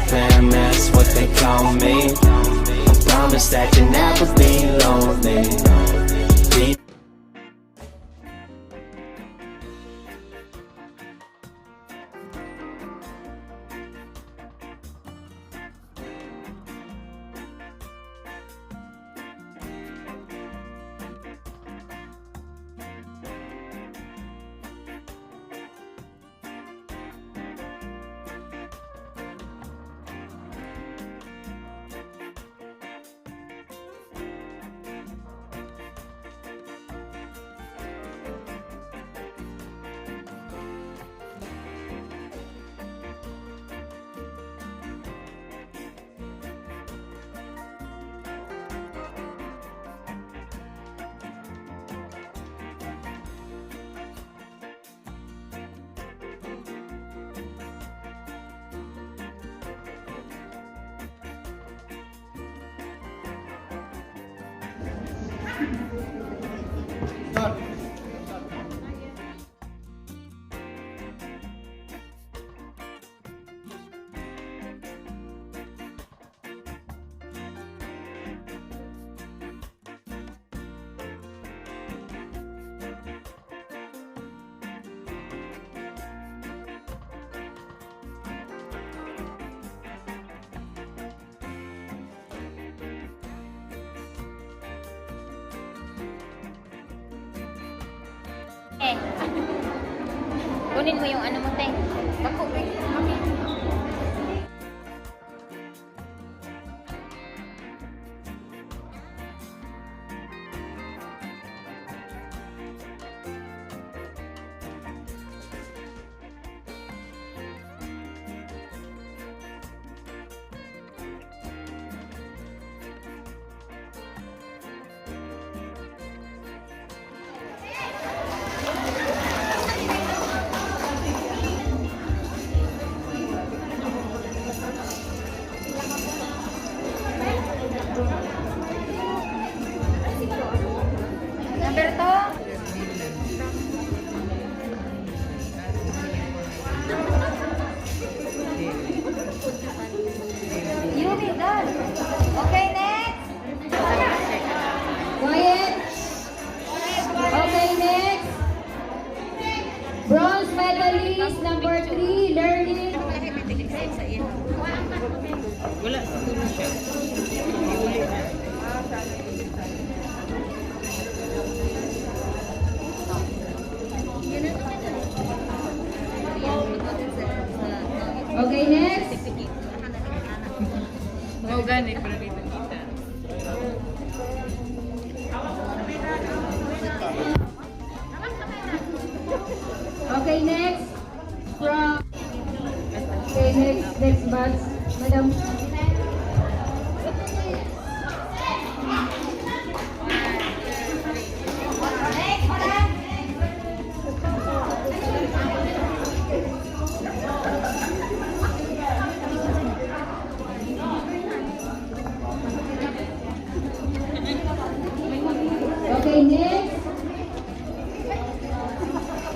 fam, that's what they call me. I promise that you'll never be lonely. Kunin mo yung ano mo, te. Bako, mami. Number 2. You be done. Okay, next. Quiet. Okay, next. Bronze medalist number 3, learning. Wala, siguro siya. Iuli na. Okay, next. Oo, gani, pero dito kita. Okay, next. From. Okay, next batch. Madam. Okay, next.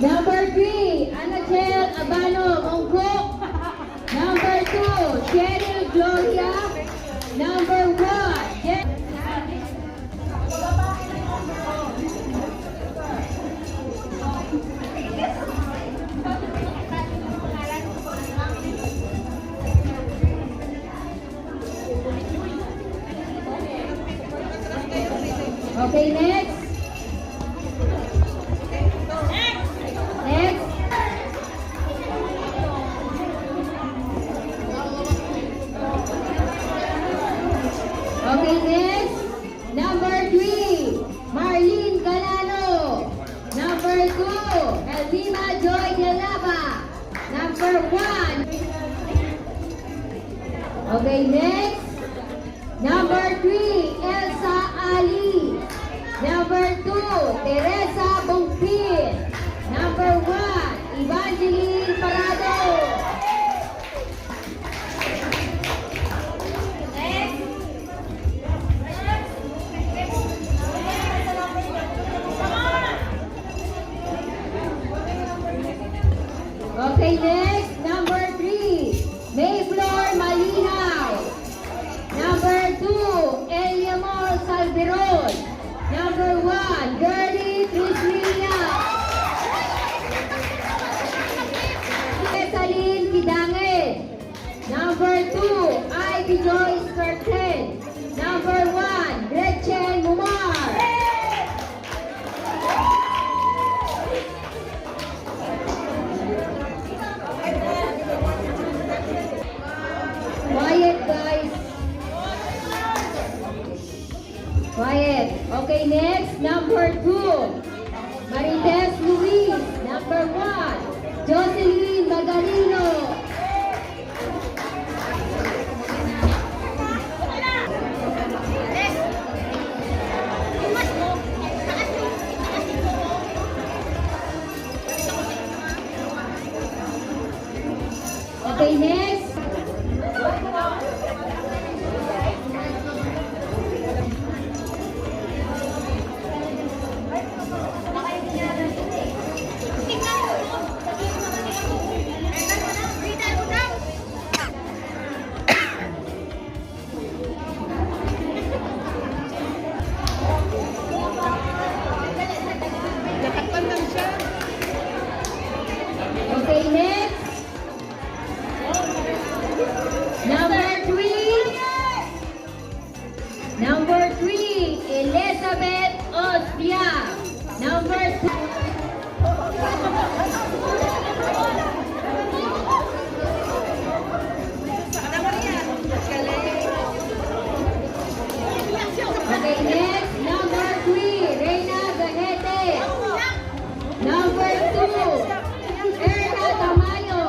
Number 3, Anachel Abano Mongkok. Number 2, Cheryl Gloria. Number 1, okay, next. Next. Okay, next. Number 3, Marlene Galano. Number 2, Elvina Joy Delaba. Number 1. Okay, next. Number 3, Elsa Ali. Number 2, Teresa Bongpin. Number 1, Evangeline Parado. Okay, next, number 3, Mayflower Mali. Number 2, Ivy Joyce Curtin. Number 1, Gretchen Mumar. Quiet, guys. Quiet. Okay, next, number 2, Marites Luis. Number 1, Jocelyn Magalino. Okay, next. Natakpan lang siya. Okay, next. Number 3. Number 3, Elizabeth Ostia. Number 2. Okay, next. Number 3, Reina Ganete. Number 2, Erna Tamayo.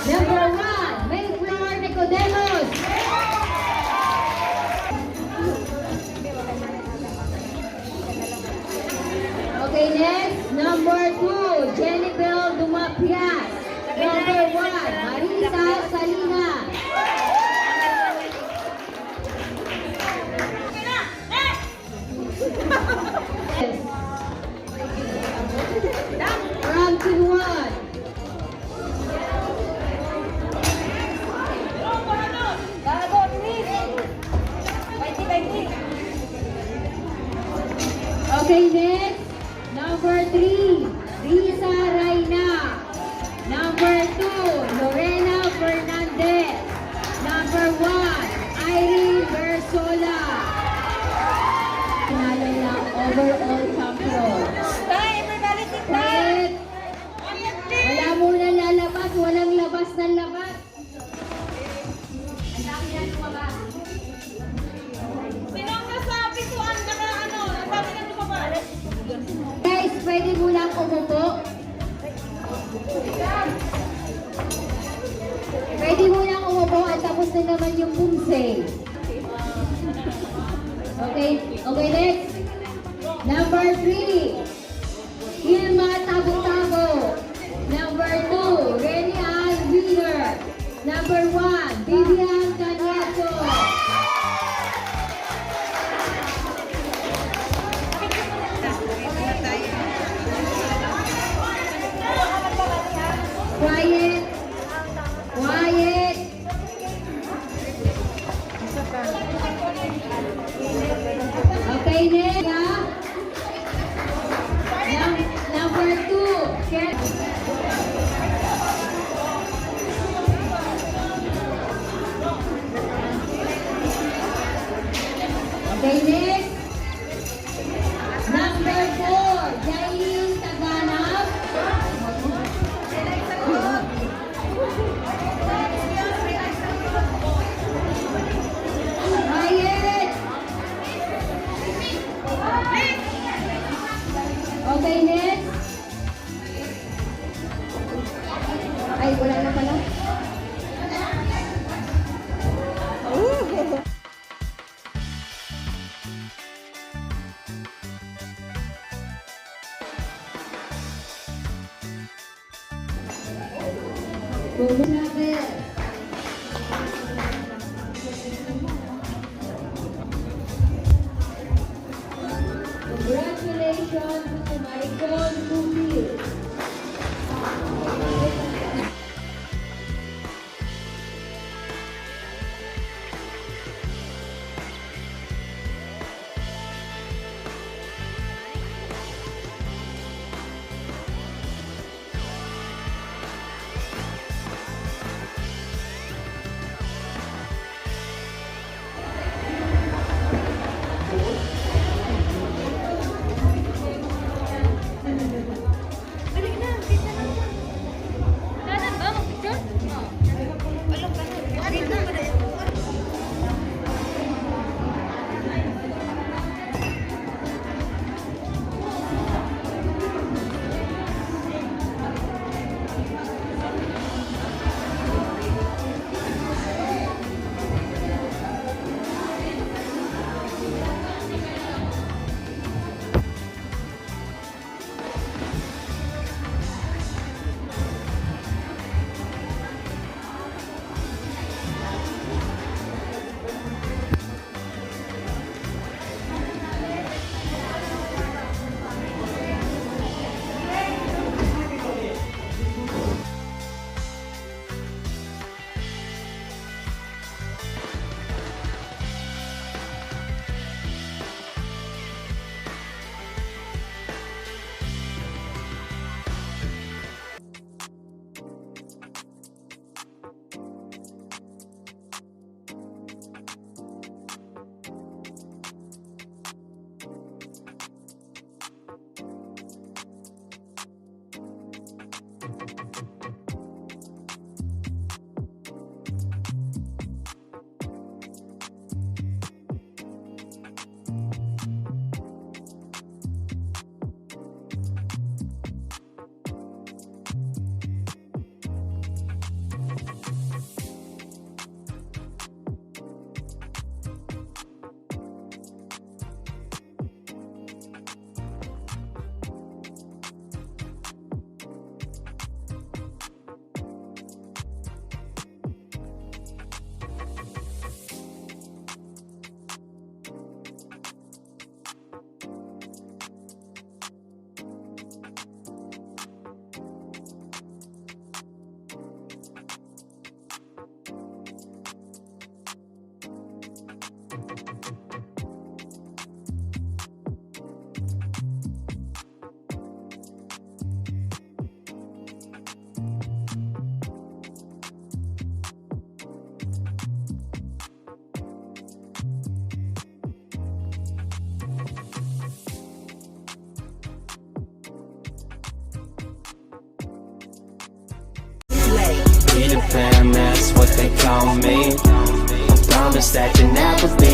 Number 1, Mayflower Nicodemus. Okay, next. Number 2, Jennifer Dumapias. Number 1, Marisa Salina. From Kinuan. Okay, next. Number 3, Risa Reyna. Number 2, Lorena Fernandez. Number 1, Irene Bersola. Pinalo ng overall champion. Quiet. Wala muna lalabas, walang labas ng labas. Guys, pwede mo lang umupo. Pwede mo lang umupo at tapos na naman yung pumse. Okay, okay, next. Number 3, Ilma Tabo-Tabo. Number 2, Rene Ann Wheeler. Number 1, Vivian Canieto. Quiet. Quiet. Okay, next. Number 2, Ken. Okay, next. Number 4, Jailin Taganap. Quiet. Okay, next. Ay, wala na pala. Congratulations to Michael Pupil. fam, that's what they call me. I promise that you'll never be